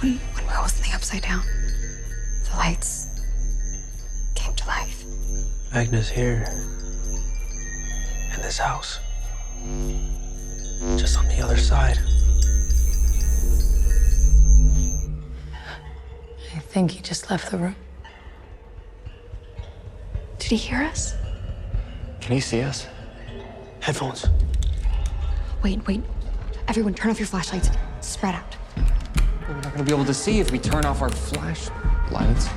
When we was in the Upside Down, the lights came to life. Agnes here. In this house. Just on the other side. I think he just left the room. Did he hear us? Can he see us? Headphones. Wait. Everyone, turn off your flashlights. Spread out. We're not gonna be able to see if we turn off our flashlights.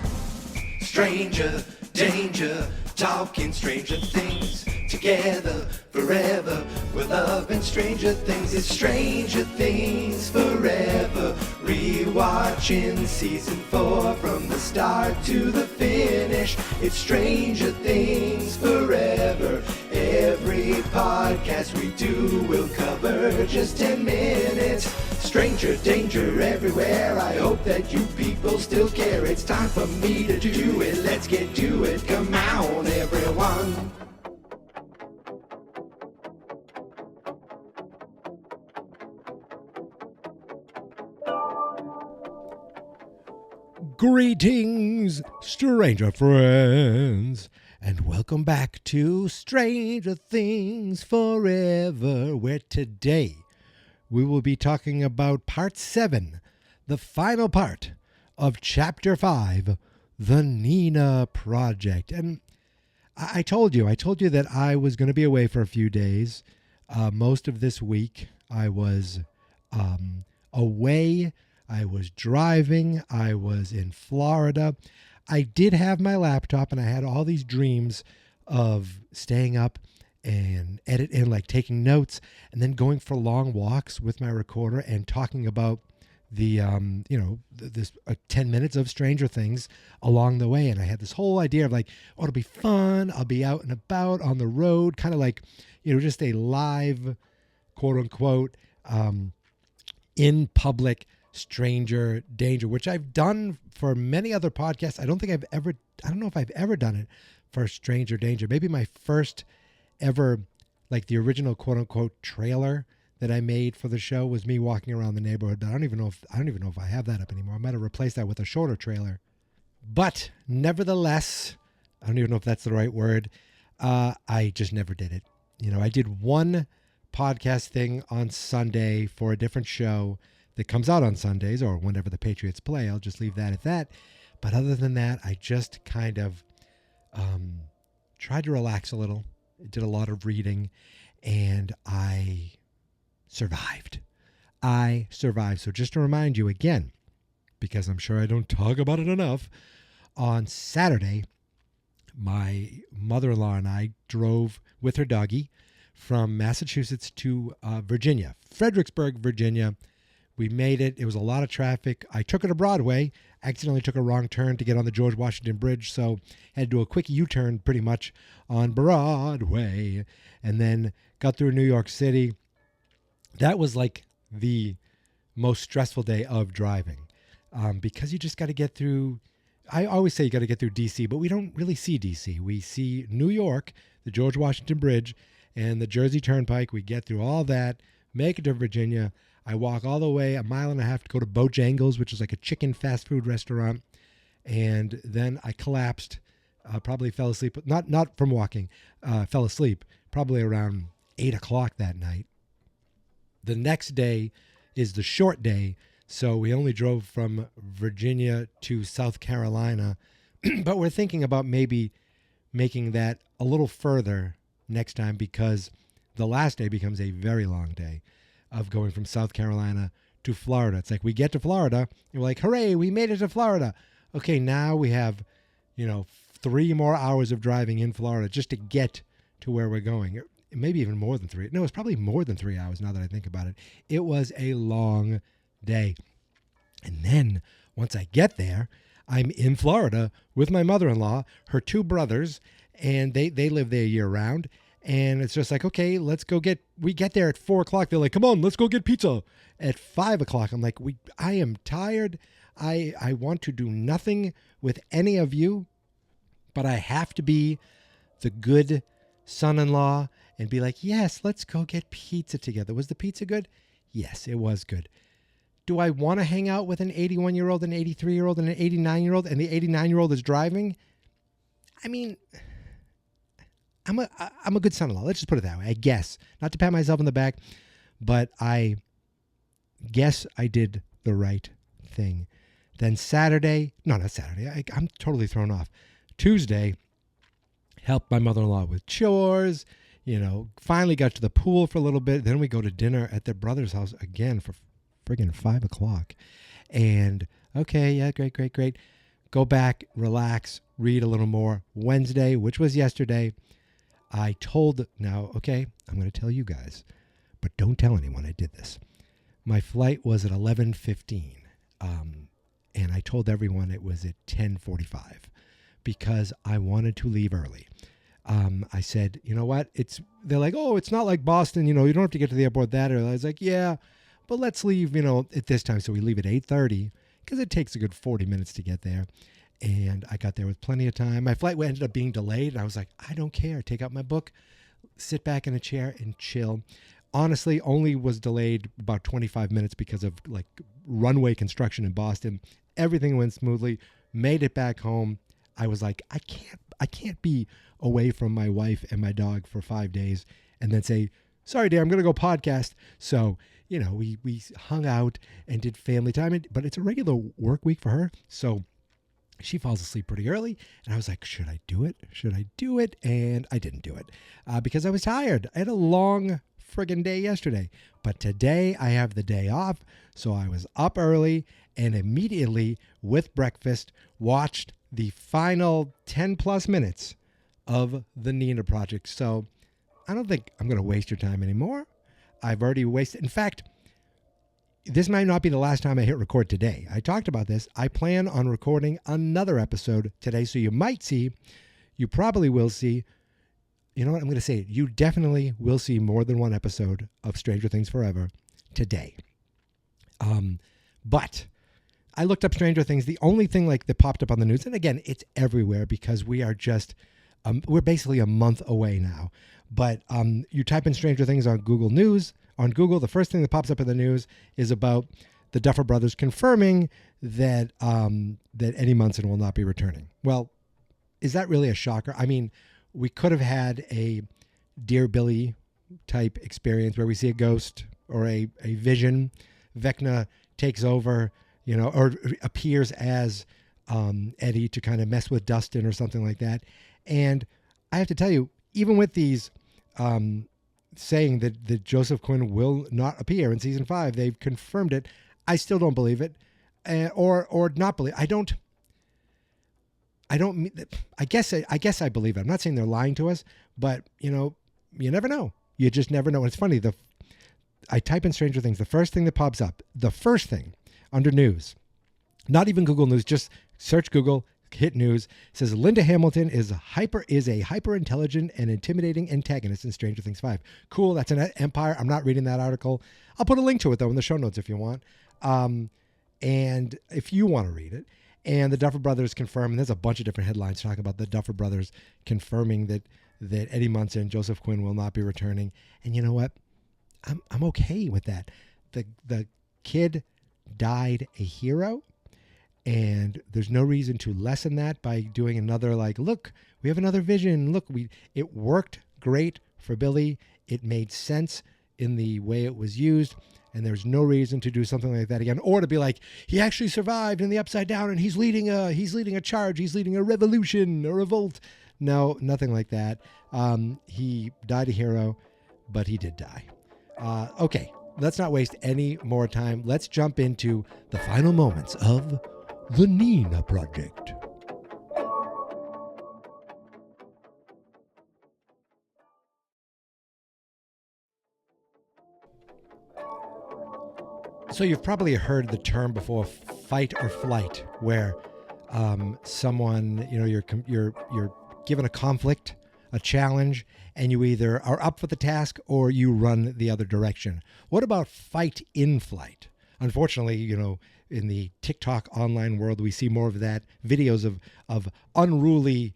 Stranger, danger, talking stranger things. Together, forever, we're loving stranger things. It's Stranger Things Forever. Rewatching season 4 from the start to the finish. It's Stranger Things Forever. Every podcast we do will cover just 10 minutes. Stranger danger everywhere. I hope that you people still care. It's time for me to do it. Let's get to it. Come on, everyone. Greetings, stranger friends, and welcome back to Stranger Things Forever, where today we will be talking about Part 7, the final part of Chapter 5, The Nina Project. And I told you that I was going to be away for a few days. Most of this week I was away. I was driving. I was in Florida. I did have my laptop, and I had all these dreams of staying up and taking notes, and then going for long walks with my recorder and talking about the 10 minutes of Stranger Things along the way. And I had this whole idea of it'll be fun. I'll be out and about on the road, kind of like, just a live, quote unquote, in public stranger danger, which I've done for many other podcasts. I don't know if I've ever done it for Stranger Danger. Maybe my first ever, the original quote unquote trailer that I made for the show was me walking around the neighborhood. But I don't even know if I have that up anymore. I might have replaced that with a shorter trailer. But nevertheless, I don't even know if that's the right word. I just never did it. I did one podcast thing on Sunday for a different show that comes out on Sundays or whenever the Patriots play. I'll just leave that at that. But other than that, I just kind of tried to relax a little. I did a lot of reading, and I survived. So just to remind you again, because I'm sure I don't talk about it enough, on Saturday, my mother-in-law and I drove with her doggy from Massachusetts to Virginia, Fredericksburg, Virginia. We made it. It was a lot of traffic. I took her to Broadway. Accidentally took a wrong turn to get on the George Washington Bridge, so had to do a quick U-turn pretty much on Broadway, and then got through New York City. That was the most stressful day of driving, because you just got to get through. I always say you got to get through D.C., but we don't really see D.C. We see New York, the George Washington Bridge, and the Jersey Turnpike. We get through all that, make it to Virginia. I walk all the way 1.5 miles to go to Bojangles, which is like a chicken fast food restaurant. And then I collapsed, probably fell asleep, not from walking, fell asleep probably around 8 o'clock that night. The next day is the short day. So we only drove from Virginia to South Carolina, but we're thinking about maybe making that a little further next time, because the last day becomes a very long day of going from South Carolina to Florida. It's like we get to Florida and we're like, hooray, we made it to Florida. Okay, now we have, 3 more hours of driving in Florida just to get to where we're going. Maybe even more than 3. No, it's probably more than 3 hours now that I think about it. It was a long day. And then once I get there, I'm in Florida with my mother-in-law, her 2 brothers, and they live there year round. And it's just like, okay, we get there at 4 o'clock. They're like, come on, let's go get pizza at 5 o'clock. I'm like, I am tired. I want to do nothing with any of you, but I have to be the good son-in-law and be like, yes, let's go get pizza together. Was the pizza good? Yes, it was good. Do I want to hang out with an 81-year-old, an 83-year-old, and an 89-year-old, and the 89-year-old is driving? I mean, I'm a good son-in-law. Let's just put it that way. I guess. Not to pat myself on the back, but I guess I did the right thing. Then Saturday, no, not Saturday. I'm totally thrown off. Tuesday, helped my mother-in-law with chores. Finally got to the pool for a little bit. Then we go to dinner at their brother's house again for friggin' 5 o'clock. And okay, yeah, great. Go back, relax, read a little more. Wednesday, which was yesterday, I'm going to tell you guys, but don't tell anyone I did this. My flight was at 11:15, and I told everyone it was at 10:45 because I wanted to leave early. I said, you know what? They're like, oh, it's not like Boston. You don't have to get to the airport that early. I was like, yeah, but let's leave, at this time. So we leave at 8:30 because it takes a good 40 minutes to get there. And I got there with plenty of time. My flight ended up being delayed. And I was like, I don't care. Take out my book, sit back in a chair and chill. Honestly, only was delayed about 25 minutes because of like runway construction in Boston. Everything went smoothly. Made it back home. I was like, I can't be away from my wife and my dog for 5 days and then say, sorry, dear, I'm going to go podcast. So, we hung out and did family time, but it's a regular work week for her. So she falls asleep pretty early. And I was like, should I do it? And I didn't do it because I was tired. I had a long friggin' day yesterday. But today I have the day off. So I was up early and immediately with breakfast watched the final 10 plus minutes of the Nina Project. So I don't think I'm going to waste your time anymore. I've already wasted. In fact, this might not be the last time I hit record today. I talked about this. I plan on recording another episode today. So you probably will see, you know what? I'm going to say it. You definitely will see more than one episode of Stranger Things Forever today. But I looked up Stranger Things. The only thing that popped up on the news, and again, it's everywhere because we are just, we're basically a month away now. But you type in Stranger Things on Google News. On Google, the first thing that pops up in the news is about the Duffer Brothers confirming that Eddie Munson will not be returning. Well, is that really a shocker? I mean, we could have had a Dear Billy type experience where we see a ghost or a vision. Vecna takes over, or appears as Eddie to kind of mess with Dustin or something like that. And I have to tell you, even with these saying that Joseph Quinn will not appear in season 5, they've confirmed it. I still don't believe it, or not believe. I guess I believe it. I'm not saying they're lying to us, but you never know. You just never know. And it's funny. I type in Stranger Things. The first thing that pops up, the first thing under news, not even Google News, just search Google, hit news, says Linda Hamilton is a hyper intelligent and intimidating antagonist in Stranger Things 5. Cool. That's an Empire. I'm not reading that article. I'll put a link to it though in the show notes if you want. And if you want to read it. And the Duffer Brothers confirm, and there's a bunch of different headlines talking about the Duffer Brothers confirming that Eddie Munson and Joseph Quinn will not be returning. And you know what? I'm okay with that. The kid died a hero, and there's no reason to lessen that by doing another look, we have another vision. Look, it worked great for Billy. It made sense in the way it was used. And there's no reason to do something like that again, or to be like, he actually survived in the Upside Down and he's leading a charge. He's leading a revolution, a revolt. No, nothing like that. He died a hero, but he did die. Okay, let's not waste any more time. Let's jump into the final moments of the Nina Project. So you've probably heard the term before, fight or flight, where someone, you're given a conflict, a challenge, and you either are up for the task or you run the other direction. What about fight in flight? Unfortunately, in the TikTok online world, we see more of that, videos of unruly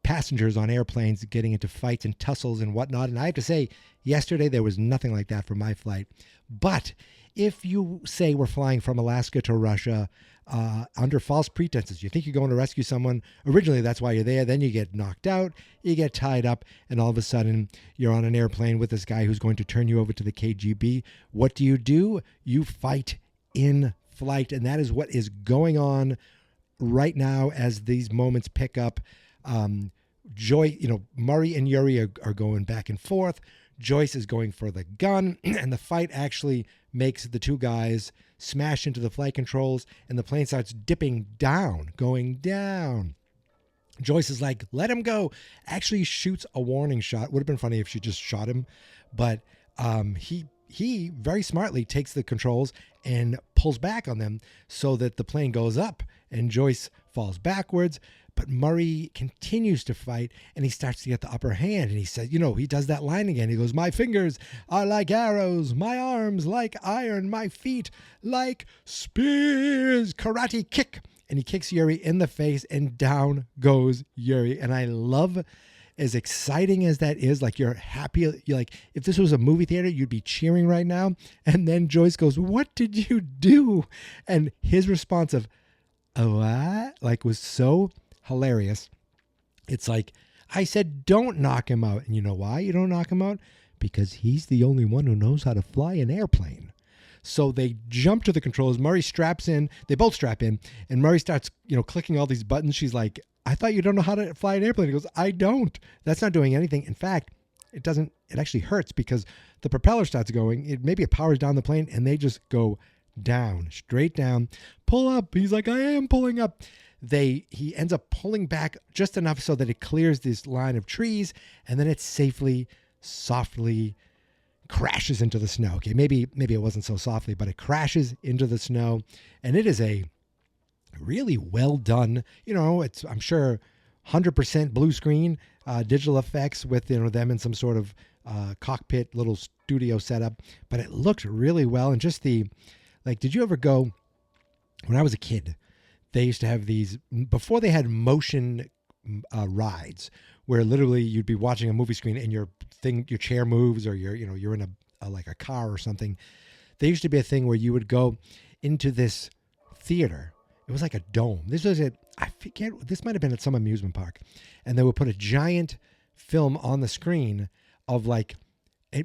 passengers on airplanes getting into fights and tussles and whatnot. And I have to say, yesterday there was nothing like that for my flight. But if you say we're flying from Alaska to Russia under false pretenses, you think you're going to rescue someone. Originally, that's why you're there. Then you get knocked out, you get tied up, and all of a sudden you're on an airplane with this guy who's going to turn you over to the KGB. What do? You fight in flight, and that is what is going on right now as these moments pick up. Murray and Yuri are going back and forth. Joyce is going for the gun, and the fight actually makes the two guys smash into the flight controls, and the plane starts dipping down, going down. Joyce is like, let him go. Actually shoots a warning shot. Would have been funny if she just shot him, but he very smartly takes the controls and pulls back on them so that the plane goes up, and Joyce falls backwards. But Murray continues to fight, and he starts to get the upper hand. And he says, he does that line again. He goes, my fingers are like arrows, my arms like iron, my feet like spears, karate kick. And he kicks Yuri in the face, and down goes Yuri. And I love, as exciting as that is, like you're happy, you're like, if this was a movie theater, you'd be cheering right now. And then Joyce goes, what did you do? And his response of, what? Like was so hilarious. It's like, I said, don't knock him out. And you know why you don't knock him out? Because he's the only one who knows how to fly an airplane. So they jump to the controls. Murray straps in. They both strap in. And Murray starts, clicking all these buttons. She's like, I thought you don't know how to fly an airplane. He goes, I don't. That's not doing anything. In fact, it actually hurts because the propeller starts going. Maybe it powers down the plane, and they just go down, straight down. Pull up. He's like, I am pulling up. He ends up pulling back just enough so that it clears this line of trees, and then it safely, softly crashes into the snow. Okay, maybe it wasn't so softly, but it crashes into the snow, and it is a really well done. It's, I'm sure, 100% blue screen, digital effects with them in some sort of cockpit little studio setup, but it looked really well. And just did you ever go when I was a kid? They used to have these, before they had motion rides, where literally you'd be watching a movie screen and your chair moves, or you're in a car or something. There used to be a thing where you would go into this theater. It was like a dome. This might have been at some amusement park, and they would put a giant film on the screen of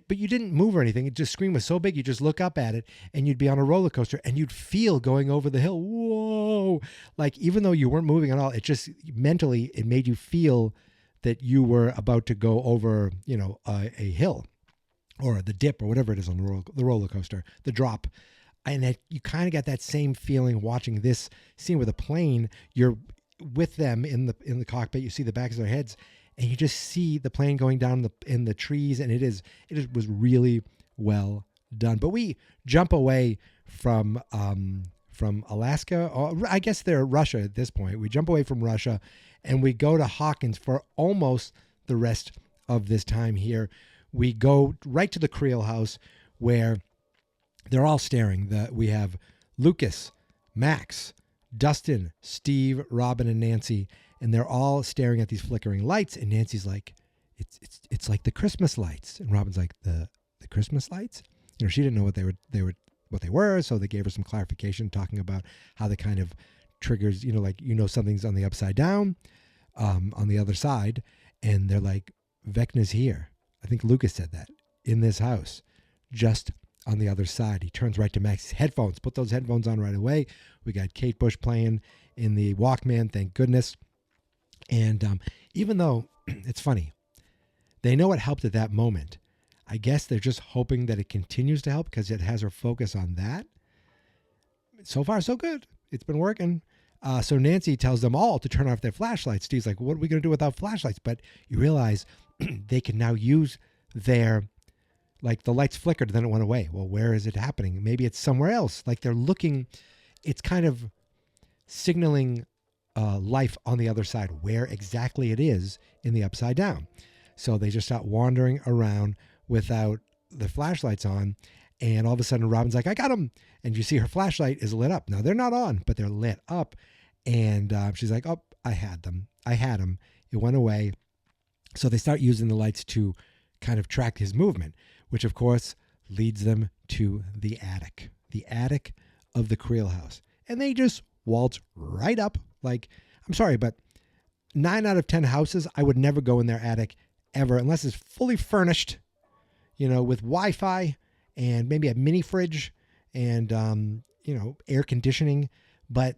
but you didn't move or anything. The screen was so big, you just look up at it, and you'd be on a roller coaster, and you'd feel going over the hill. Whoa! Like, even though you weren't moving at all, it just mentally, it made you feel that you were about to go over, a hill, or the dip, or whatever it is on the roller coaster, the drop. And you kind of got that same feeling watching this scene with a plane. You're with them in the cockpit. You see the backs of their heads, and you just see the plane going down in the trees, and it was really well done. But we jump away from Alaska, or I guess they're Russia at this point. We jump away from Russia, and we go to Hawkins for almost the rest of this time here. We go right to the Creel house, where they're all staring. We have Lucas, Max, Dustin, Steve, Robin, and Nancy, and they're all staring at these flickering lights. And Nancy's like, "It's like the Christmas lights." And Robin's like, "The Christmas lights?" She didn't know what they were, so they gave her some clarification, talking about how the kind of triggers, something's on the upside down, on the other side, and they're like, "Vecna's here." I think Lucas said that, in this house, just on the other side. He turns right to Max's headphones. Put those headphones on right away. We got Kate Bush playing in the Walkman, thank goodness. And even though it's funny, they know it helped at that moment. I guess they're just hoping that it continues to help because it has her focus on that. So far, so good. It's been working. So Nancy tells them all to turn off their flashlights. Steve's like, what are we going to do without flashlights? But you realize they can now use their, the lights flickered, then it went away. Well, where is it happening? Maybe it's somewhere else. They're looking, it's kind of signaling life on the other side, where exactly it is in the upside down. So they just start wandering around without the flashlights on. And all of a sudden, Robin's like, "I got him." And you see her flashlight is lit up. Now, they're not on, but they're lit up. And she's like, "Oh, I had them. I had him." It went away. So they start using the lights to kind of track his movement, which of course leads them to the attic of the Creel house. And they just waltz right up. Like, I'm sorry, but 9 out of 10 houses, I would never go in their attic ever unless it's fully furnished, with Wi-Fi and maybe a mini fridge and, air conditioning. But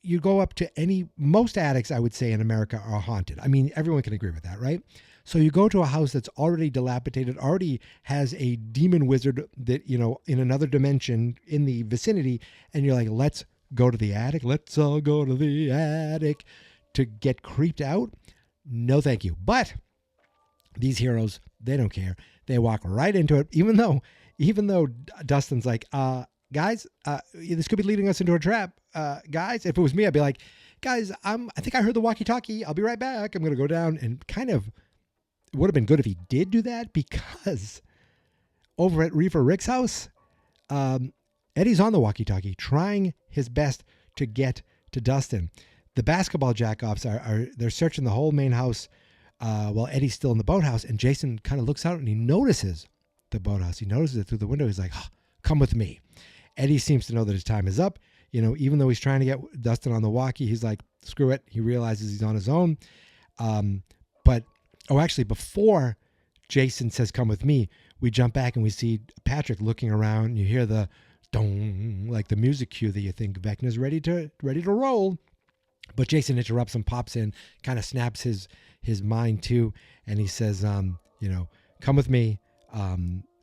you go up to most attics, I would say, in America are haunted. I mean, everyone can agree with that, right? So you go to a house that's already dilapidated, already has a demon wizard that, in another dimension in the vicinity, and you're like, let's go to the attic. Let's all go to the attic to get creeped out. No, thank you. But these heroes, they don't care. They walk right into it, even though Dustin's like, guys, this could be leading us into a trap. Guys, if it was me, I'd be like, guys, I think I heard the walkie-talkie. I'll be right back. I'm going to go down. And kind of, it would have been good if he did do that, because over at Reefer Rick's house, Eddie's on the walkie-talkie trying his best to get to Dustin. The basketball jack-offs they're searching the whole main house while Eddie's still in the boathouse, and Jason kind of looks out and he notices the boathouse. He notices it through the window. He's like, come with me. Eddie seems to know that his time is up. Even though he's trying to get Dustin on the walkie, he's like, screw it. He realizes he's on his own. Actually, before Jason says, come with me, we jump back and we see Patrick looking around. You hear the dong, like the music cue that you think Vecna's ready to roll. But Jason interrupts and pops in, kind of snaps his mind too. And he says, come with me.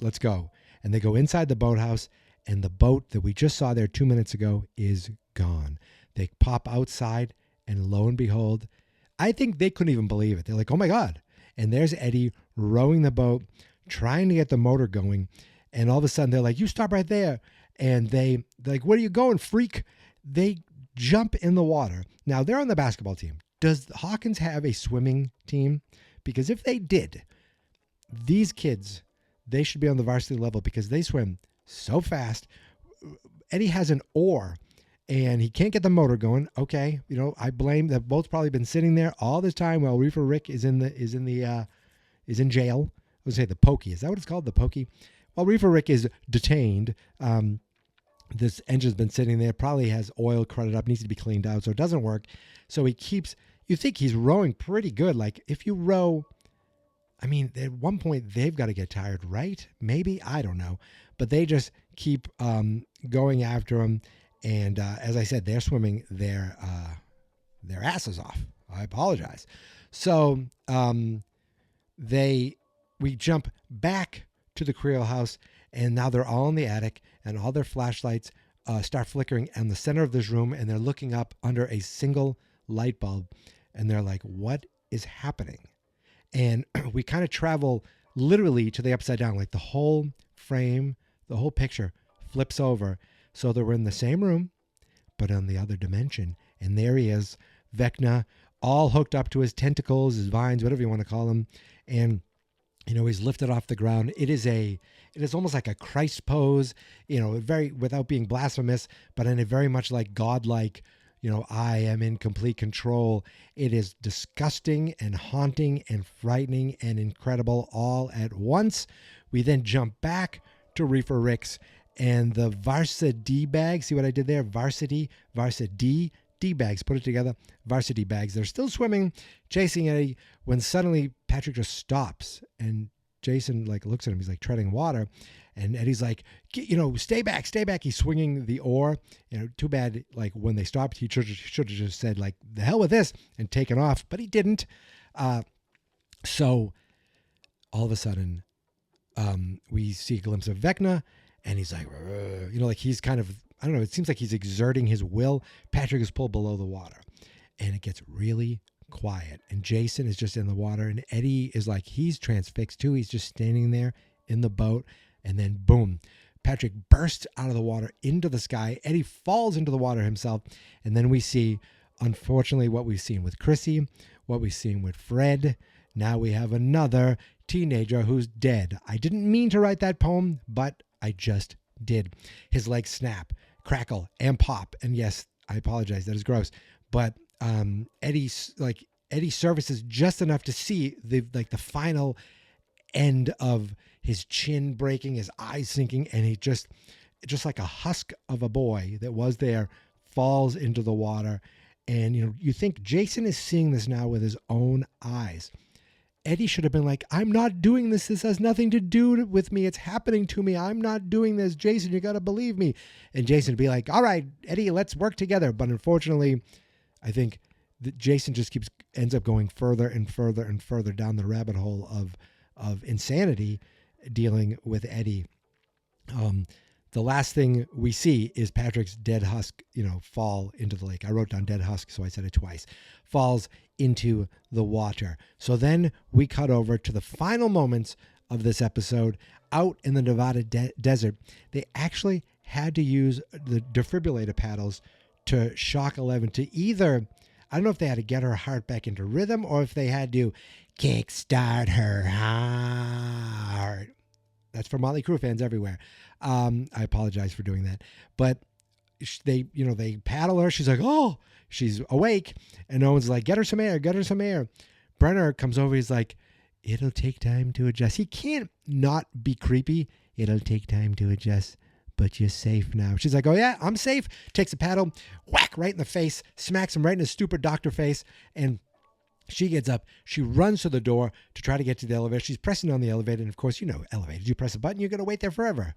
Let's go. And they go inside the boathouse, and the boat that we just saw there 2 minutes ago is gone. They pop outside, and lo and behold, I think they couldn't even believe it. They're like, oh my God. And there's Eddie rowing the boat, trying to get the motor going. And all of a sudden they're like, you stop right there. And they're like, where are you going, freak? They jump in the water. Now they're on the basketball team. Does Hawkins have a swimming team? Because if they did, these kids, they should be on the varsity level because they swim so fast. Eddie has an oar and he can't get the motor going. Okay, I blame that. Boat's probably been sitting there all this time while Reefer Rick is in jail. I would say the pokey. Is that what it's called? The pokey. While Reefer Rick is detained, this engine's been sitting there. Probably has oil crudted up, needs to be cleaned out, so it doesn't work. So he keeps. You think he's rowing pretty good. Like if you row, I mean, at one point they've got to get tired, right? Maybe, I don't know, but they just keep going after him. And as I said, they're swimming their asses off. I apologize. So we jump back to the Creel house, and now they're all in the attic, and all their flashlights start flickering in the center of this room, and they're looking up under a single light bulb, and they're like, what is happening? And we kind of travel literally to the upside down, like the whole frame, the whole picture flips over. So they were in the same room, but on the other dimension. And there he is, Vecna, all hooked up to his tentacles, his vines, whatever you want to call them. And, he's lifted off the ground. It is almost like a Christ pose, very, without being blasphemous, but in a very much like godlike, I am in complete control. It is disgusting and haunting and frightening and incredible all at once. We then jump back to Reefer Rick's, and the varsity bags, see what I did there? Varsity D bags, put it together, varsity bags. They're still swimming, chasing Eddie, when suddenly Patrick just stops, and Jason looks at him. He's treading water, and Eddie's like, stay back. He's swinging the oar. Too bad. When they stopped, he should have just said the hell with this and taken off, but he didn't. So all of a sudden, we see a glimpse of Vecna, and he's like, he's kind of, I don't know, it seems like he's exerting his will. Patrick is pulled below the water, and it gets really quiet, and Jason is just in the water, and Eddie is he's transfixed too. He's just standing there in the boat, and then boom, Patrick bursts out of the water into the sky. Eddie falls into the water himself, and then we see, unfortunately, what we've seen with Chrissy, what we've seen with Fred. Now we have another teenager who's dead. I didn't mean to write that poem, but I just did. His legs snap, crackle, and pop. And yes, I apologize. That is gross. But Eddie's Eddie surfaces just enough to see the final end of his chin breaking, his eyes sinking, and he just like a husk of a boy that was there falls into the water. And you think Jason is seeing this now with his own eyes. Eddie should have been like, I'm not doing this. This has nothing to do with me. It's happening to me. I'm not doing this. Jason, you got to believe me. And Jason would be like, all right, Eddie, let's work together. But unfortunately, I think that Jason just ends up going further and further and further down the rabbit hole of insanity dealing with Eddie. The last thing we see is Patrick's dead husk, fall into the lake. I wrote down dead husk, so I said it twice. Falls into the water. So then we cut over to the final moments of this episode out in the Nevada desert. They actually had to use the defibrillator paddles to shock 11 to either, I don't know if they had to get her heart back into rhythm or if they had to kickstart her heart. That's for Motley Crue fans everywhere. I apologize for doing that. But they paddle her. She's like, oh, she's awake. And Owen's like, get her some air, get her some air. Brenner comes over. He's like, it'll take time to adjust. He can't not be creepy. It'll take time to adjust, but you're safe now. She's like, oh yeah, I'm safe. Takes a paddle, whack right in the face, smacks him right in his stupid doctor face. And she gets up. She runs to the door to try to get to the elevator. She's pressing on the elevator. And of course, elevators. You press a button, you're going to wait there forever.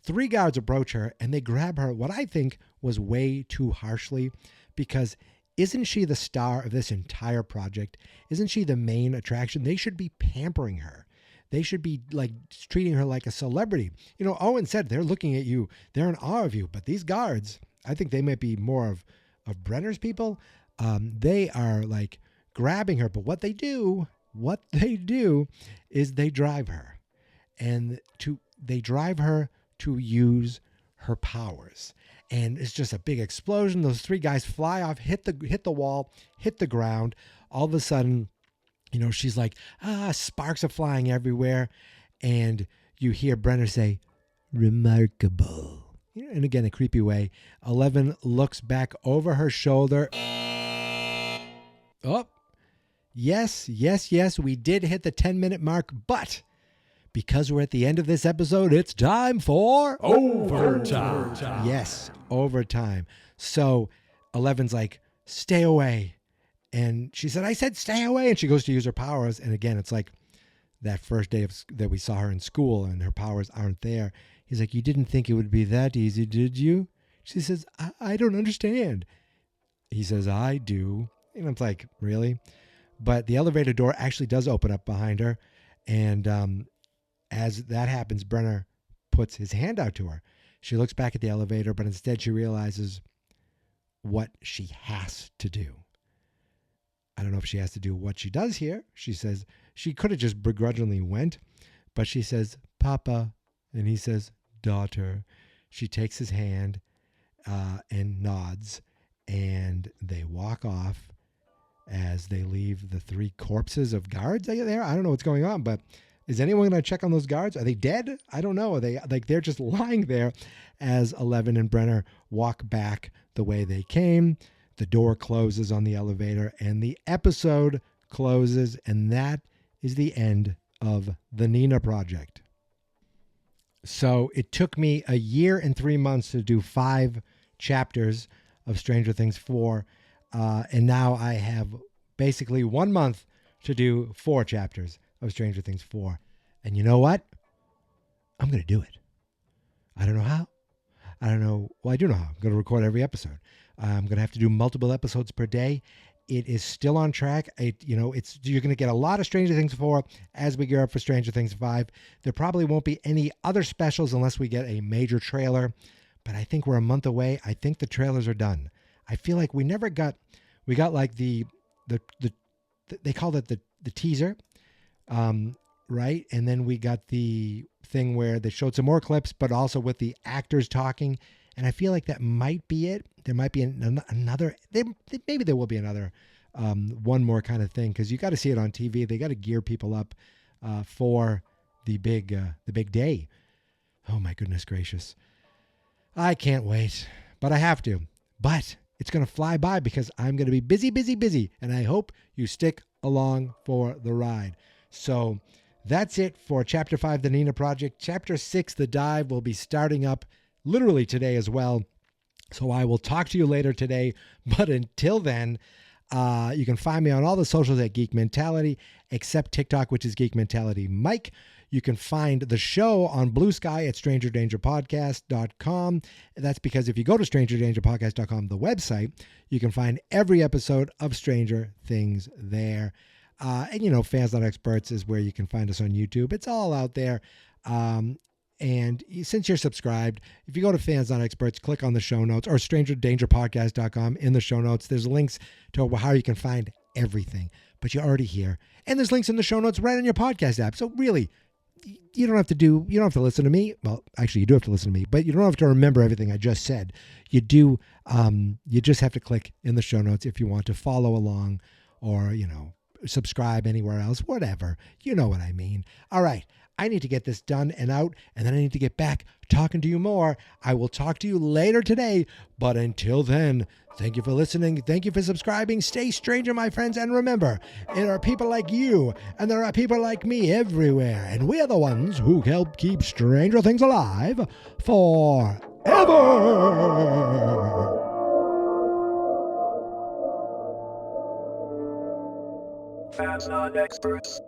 3 guards approach her and they grab her, what I think was way too harshly, because isn't she the star of this entire project? Isn't she the main attraction? They should be pampering her. They should be like treating her like a celebrity. Owen said they're looking at you. They're in awe of you. But these guards, I think they might be more of Brenner's people. They are like grabbing her, but what they do is they drive her, and they drive her to use her powers, and it's just a big explosion. Those 3 guys fly off, hit the wall, hit the ground. All of a sudden, she's like, sparks are flying everywhere, and you hear Brenner say, "Remarkable," and again, a creepy way. 11 looks back over her shoulder. Oh. Yes, we did hit the 10-minute mark, but because we're at the end of this episode, it's time for overtime. Yes, overtime. So 11's like, stay away. And she said, I said stay away. And she goes to use her powers. And again, it's like that first day that we saw her in school and her powers aren't there. He's like, you didn't think it would be that easy, did you? She says, I don't understand. He says, I do. And I'm like, really? But the elevator door actually does open up behind her. And as that happens, Brenner puts his hand out to her. She looks back at the elevator, but instead she realizes what she has to do. I don't know if she has to do what she does here. She says she could have just begrudgingly went, but she says, Papa. And he says, daughter. She takes his hand and nods, and they walk off. As they leave the 3 corpses of guards there. I don't know what's going on, but is anyone going to check on those guards? Are they dead? I don't know. Are they they're just lying there as 11 and Brenner walk back the way they came. The door closes on the elevator and the episode closes, and that is the end of the Nina Project. So it took me a year and 3 months to do 5 chapters of Stranger Things 4. And now I have basically 1 month to do 4 chapters of Stranger Things 4. And you know what? I'm going to do it. I don't know how. I don't know. Well, I do know how. I'm going to record every episode. I'm going to have to do multiple episodes per day. It is still on track. You're going to get a lot of Stranger Things 4 as we gear up for Stranger Things 5. There probably won't be any other specials unless we get a major trailer. But I think we're a month away. I think the trailers are done. I feel like we got like the they called it the teaser, right? And then we got the thing where they showed some more clips, but also with the actors talking. And I feel like that might be it. There might be another. Maybe there will be another one more kind of thing, because you got to see it on TV. They got to gear people up for the big day. Oh my goodness gracious! I can't wait, but I have to. But it's going to fly by because I'm going to be busy, busy, busy. And I hope you stick along for the ride. So that's it for Chapter 5, The Nina Project. Chapter 6, The Dive, will be starting up literally today as well. So I will talk to you later today. But until then, you can find me on all the socials at Geek Mentality, except TikTok, which is Geek Mentality Mike. You can find the show on Blue Sky at strangerdangerpodcast.com. That's because if you go to strangerdangerpodcast.com, the website, you can find every episode of Stranger Things there. And, Fans Not Experts is where you can find us on YouTube. It's all out there. And since you're subscribed, if you go to Fans Not Experts, click on the show notes or strangerdangerpodcast.com. In the show notes, there's links to how you can find everything. But you're already here. And there's links in the show notes right on your podcast app. So really, you don't have to listen to me. Well, actually, you do have to listen to me, but you don't have to remember everything I just said. You do. You just have to click in the show notes if you want to follow along or, subscribe anywhere else, whatever. You know what I mean. All right. I need to get this done and out, and then I need to get back talking to you more. I will talk to you later today, but until then, thank you for listening. Thank you for subscribing. Stay stranger, my friends, and remember, there are people like you, and there are people like me everywhere, and we're the ones who help keep Stranger Things alive forever. Fans Not Experts.